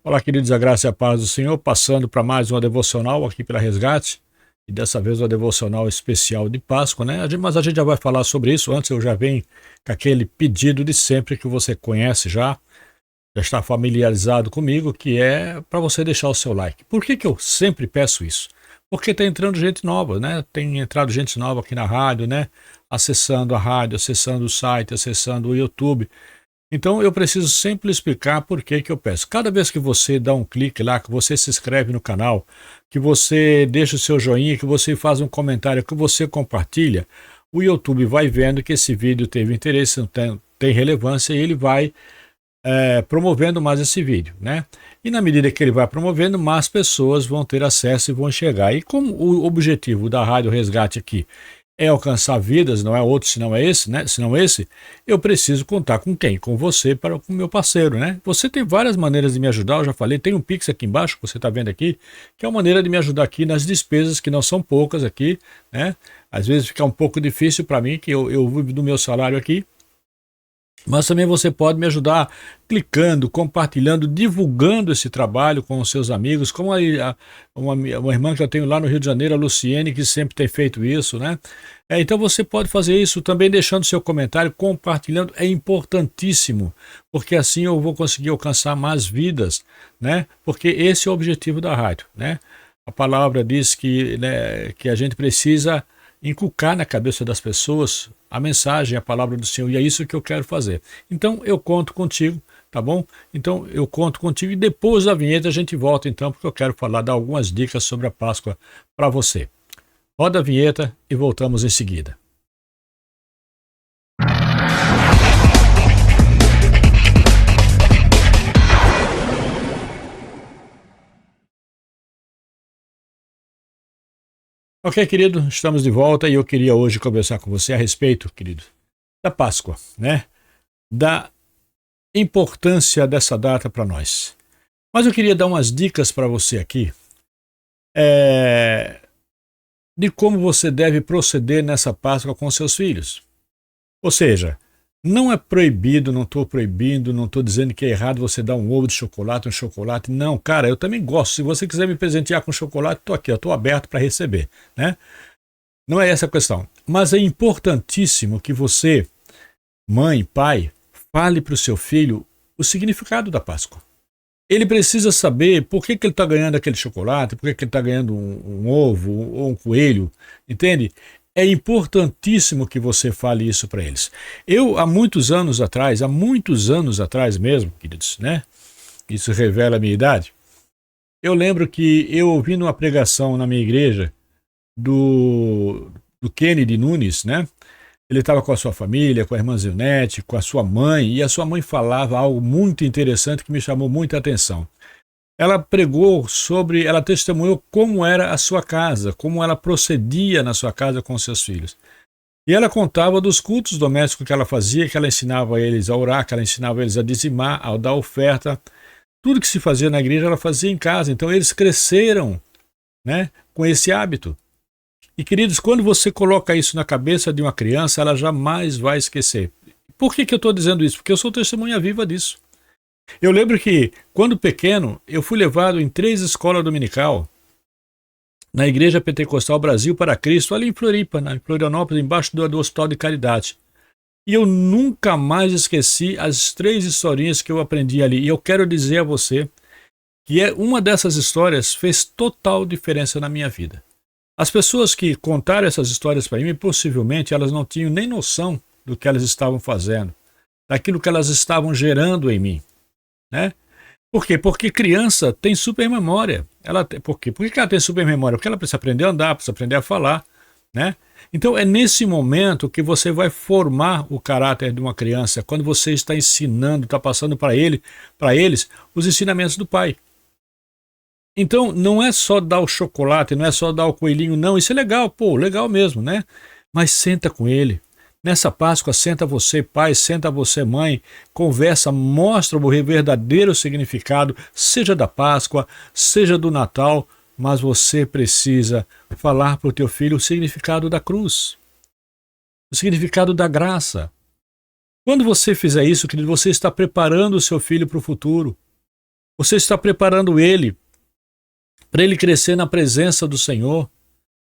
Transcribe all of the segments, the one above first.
Olá, queridos, a graça e a paz do Senhor, passando para mais uma devocional aqui pela Resgate, e dessa vez uma devocional especial de Páscoa, né? Mas a gente já vai falar sobre isso. Antes eu já venho com aquele pedido de sempre que você conhece já está familiarizado comigo, que é para você deixar o seu like. Por que eu sempre peço isso? Porque está entrando gente nova, né? Tem entrado gente nova aqui na rádio, né? Acessando a rádio, acessando o site, acessando o YouTube. Então eu preciso sempre explicar por que eu peço. Cada vez que você dá um clique lá, que você se inscreve no canal, que você deixa o seu joinha, que você faz um comentário, que você compartilha, o YouTube vai vendo que esse vídeo teve interesse, tem relevância, e ele vai promovendo mais esse vídeo, né? E na medida que ele vai promovendo, mais pessoas vão ter acesso e vão chegar. E como o objetivo da Rádio Resgate aqui é alcançar vidas, não é outro senão é esse, né? Senão esse, eu preciso contar com quem? Com você, com o meu parceiro, né? Você tem várias maneiras de me ajudar, eu já falei, tem um Pix aqui embaixo, que você está vendo aqui, que é uma maneira de me ajudar aqui nas despesas, que não são poucas aqui, né? Às vezes fica um pouco difícil para mim, que eu vivo do meu salário aqui, mas também você pode me ajudar clicando, compartilhando, divulgando esse trabalho com os seus amigos, como uma irmã que eu tenho lá no Rio de Janeiro, a Luciene, que sempre tem feito isso, né? Então você pode fazer isso também deixando seu comentário, compartilhando, é importantíssimo, porque assim eu vou conseguir alcançar mais vidas, né? Porque esse é o objetivo da rádio, né? A palavra diz que, né, que a gente precisa inculcar na cabeça das pessoas a mensagem, a palavra do Senhor, e é isso que eu quero fazer. Então eu conto contigo, tá bom? Então eu conto contigo e depois da vinheta a gente volta então, porque eu quero falar, dar algumas dicas sobre a Páscoa para você. Roda a vinheta e voltamos em seguida. Ok, querido, estamos de volta e eu queria hoje conversar com você a respeito, querido, da Páscoa, né? Da importância dessa data para nós. Mas eu queria dar umas dicas para você aqui de como você deve proceder nessa Páscoa com seus filhos. Ou seja, não é proibido, não estou proibindo, não estou dizendo que é errado você dar um ovo de chocolate, um chocolate. Não, cara, eu também gosto. Se você quiser me presentear com chocolate, estou aqui, estou aberto para receber, né? Não é essa a questão. Mas é importantíssimo que você, mãe, pai, fale para o seu filho o significado da Páscoa. Ele precisa saber por que ele está ganhando aquele chocolate, por que ele está ganhando um ovo ou um coelho, entende? É importantíssimo que você fale isso para eles. Eu, há muitos anos atrás mesmo, queridos, né? Isso revela a minha idade. Eu lembro que eu ouvi numa pregação na minha igreja do Kennedy Nunes, né? Ele estava com a sua família, com a irmã Zilnete, com a sua mãe, e a sua mãe falava algo muito interessante que me chamou muita atenção. Ela pregou sobre, ela testemunhou como era a sua casa, como ela procedia na sua casa com seus filhos. E ela contava dos cultos domésticos que ela fazia, que ela ensinava eles a orar, que ela ensinava eles a dizimar, a dar oferta. Tudo que se fazia na igreja, ela fazia em casa. Então eles cresceram, né, com esse hábito. E, queridos, quando você coloca isso na cabeça de uma criança, ela jamais vai esquecer. Por que eu estou dizendo isso? Porque eu sou testemunha viva disso. Eu lembro que, quando pequeno, eu fui levado em 3 escolas dominical na Igreja Pentecostal Brasil para Cristo, ali em Floripa, em Florianópolis, embaixo do Hospital de Caridade. E eu nunca mais esqueci as 3 historinhas que eu aprendi ali. E eu quero dizer a você que uma dessas histórias fez total diferença na minha vida. As pessoas que contaram essas histórias para mim, possivelmente elas não tinham nem noção do que elas estavam fazendo, daquilo que elas estavam gerando em mim, né? Por quê? Porque criança tem supermemória. Por quê? Por que ela tem supermemória? Porque ela precisa aprender a andar, precisa aprender a falar, né? Então é nesse momento que você vai formar o caráter de uma criança, quando você está ensinando, está passando para eles os ensinamentos do pai. Então, não é só dar o chocolate, não é só dar o coelhinho, não. Isso é legal, pô, legal mesmo, né? Mas senta com ele. Nessa Páscoa, senta você, pai, senta você, mãe, conversa, mostra o verdadeiro significado, seja da Páscoa, seja do Natal, mas você precisa falar para o teu filho o significado da cruz, o significado da graça. Quando você fizer isso, querido, você está preparando o seu filho para o futuro. Você está preparando ele para ele crescer na presença do Senhor,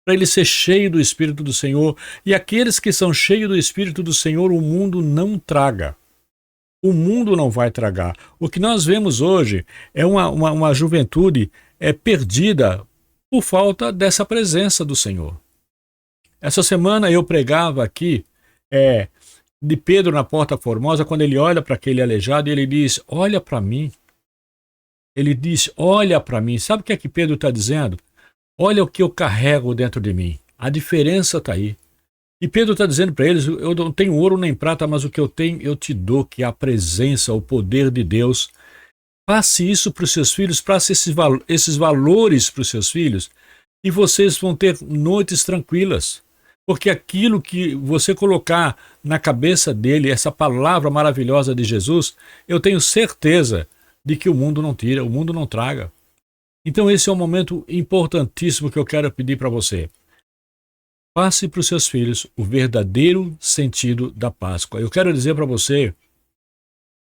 para ele ser cheio do Espírito do Senhor. E aqueles que são cheios do Espírito do Senhor, o mundo não traga. O mundo não vai tragar. O que nós vemos hoje é uma juventude perdida por falta dessa presença do Senhor. Essa semana eu pregava aqui de Pedro na Porta Formosa, quando ele olha para aquele aleijado e ele diz, olha para mim. Ele diz, olha para mim. Sabe o que é que Pedro está dizendo? Olha o que eu carrego dentro de mim. A diferença está aí. E Pedro está dizendo para eles, eu não tenho ouro nem prata, mas o que eu tenho eu te dou, que é a presença, o poder de Deus. Passe isso para os seus filhos, passe esses valores para os seus filhos, e vocês vão ter noites tranquilas. Porque aquilo que você colocar na cabeça dele, essa palavra maravilhosa de Jesus, eu tenho certeza de que o mundo não tira, o mundo não traga. Então esse é um momento importantíssimo que eu quero pedir para você. Passe para os seus filhos o verdadeiro sentido da Páscoa. Eu quero dizer para você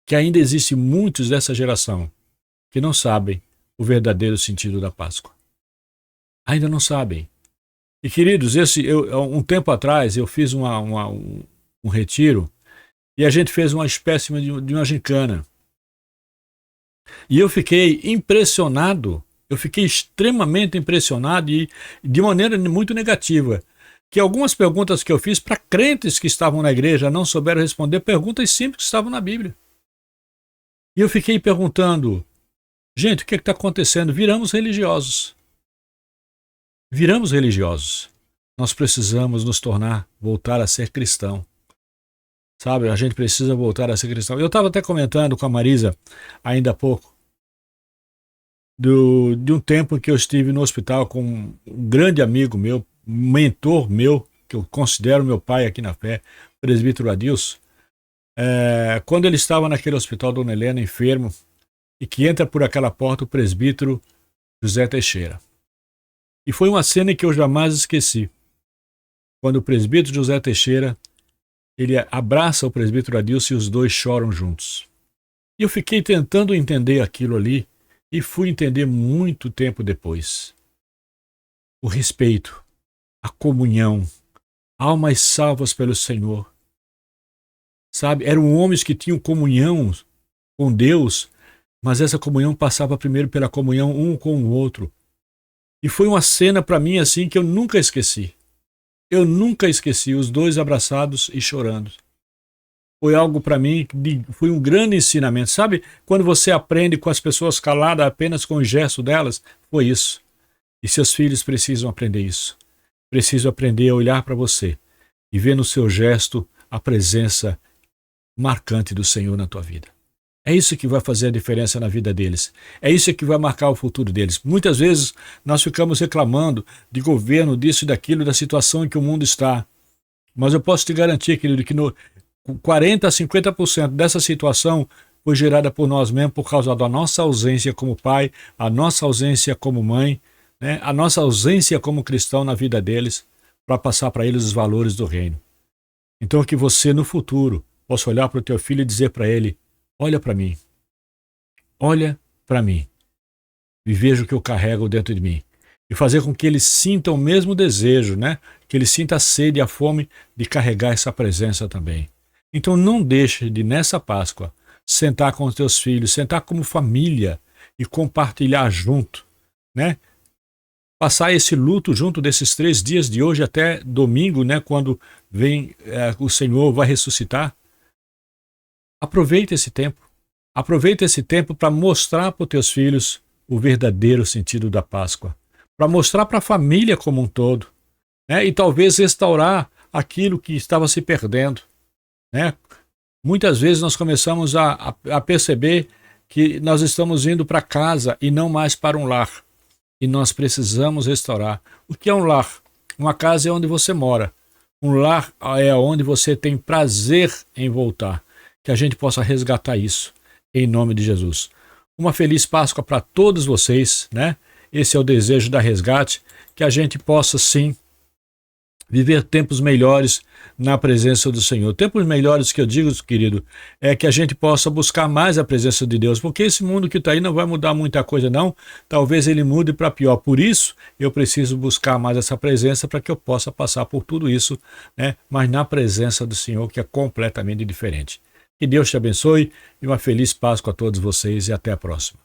que ainda existe muitos dessa geração que não sabem o verdadeiro sentido da Páscoa. Ainda não sabem. E queridos, um tempo atrás eu fiz um retiro e a gente fez uma espécie de uma gincana. E eu fiquei impressionado, eu fiquei extremamente impressionado e de maneira muito negativa, que algumas perguntas que eu fiz para crentes que estavam na igreja não souberam responder perguntas simples que estavam na Bíblia. E eu fiquei perguntando, gente, o que está acontecendo? Viramos religiosos. Viramos religiosos. Nós precisamos nos voltar a ser cristão. Sabe, a gente precisa voltar a ser cristão. Eu estava até comentando com a Marisa, ainda há pouco, de um tempo em que eu estive no hospital com um grande amigo meu, mentor meu, que eu considero meu pai aqui na fé, o presbítero Adilson. Quando ele estava naquele hospital, Dona Helena, enfermo, e que entra por aquela porta o presbítero José Teixeira. E foi uma cena que eu jamais esqueci. Quando o presbítero José Teixeira, ele abraça o presbítero Adilson e os dois choram juntos. E eu fiquei tentando entender aquilo ali e fui entender muito tempo depois. O respeito, a comunhão, almas salvas pelo Senhor. Sabe, eram homens que tinham comunhão com Deus, mas essa comunhão passava primeiro pela comunhão um com o outro. E foi uma cena para mim assim que eu nunca esqueci. Eu nunca esqueci os dois abraçados e chorando. Foi algo para mim, foi um grande ensinamento. Sabe, quando você aprende com as pessoas caladas apenas com o gesto delas, foi isso. E seus filhos precisam aprender isso. Precisam aprender a olhar para você e ver no seu gesto a presença marcante do Senhor na tua vida. É isso que vai fazer a diferença na vida deles. É isso que vai marcar o futuro deles. Muitas vezes nós ficamos reclamando de governo, disso e daquilo, da situação em que o mundo está. Mas eu posso te garantir, querido, que 40% a 50% dessa situação foi gerada por nós mesmos por causa da nossa ausência como pai, a nossa ausência como mãe, né? A nossa ausência como cristão na vida deles, para passar para eles os valores do reino. Então que você no futuro possa olhar para o teu filho e dizer para ele, olha para mim e veja o que eu carrego dentro de mim. E fazer com que ele sinta o mesmo desejo, né? Que ele sinta a sede e a fome de carregar essa presença também. Então não deixe de, nessa Páscoa, sentar com os teus filhos, sentar como família e compartilhar junto, né? Passar esse luto junto desses 3 dias de hoje até domingo, né? Quando vem o Senhor vai ressuscitar. Aproveite esse tempo. Aproveite esse tempo para mostrar para os teus filhos o verdadeiro sentido da Páscoa. Para mostrar para a família como um todo, né? E talvez restaurar aquilo que estava se perdendo, né? Muitas vezes nós começamos a perceber que nós estamos indo para casa e não mais para um lar. E nós precisamos restaurar. O que é um lar? Uma casa é onde você mora. Um lar é onde você tem prazer em voltar. Que a gente possa resgatar isso, em nome de Jesus. Uma feliz Páscoa para todos vocês, né? Esse é o desejo da Resgate, que a gente possa sim viver tempos melhores na presença do Senhor. Tempos melhores que eu digo, querido, é que a gente possa buscar mais a presença de Deus, porque esse mundo que está aí não vai mudar muita coisa não, talvez ele mude para pior. Por isso, eu preciso buscar mais essa presença para que eu possa passar por tudo isso, né? Mas na presença do Senhor, que é completamente diferente. Que Deus te abençoe e uma feliz Páscoa a todos vocês e até a próxima.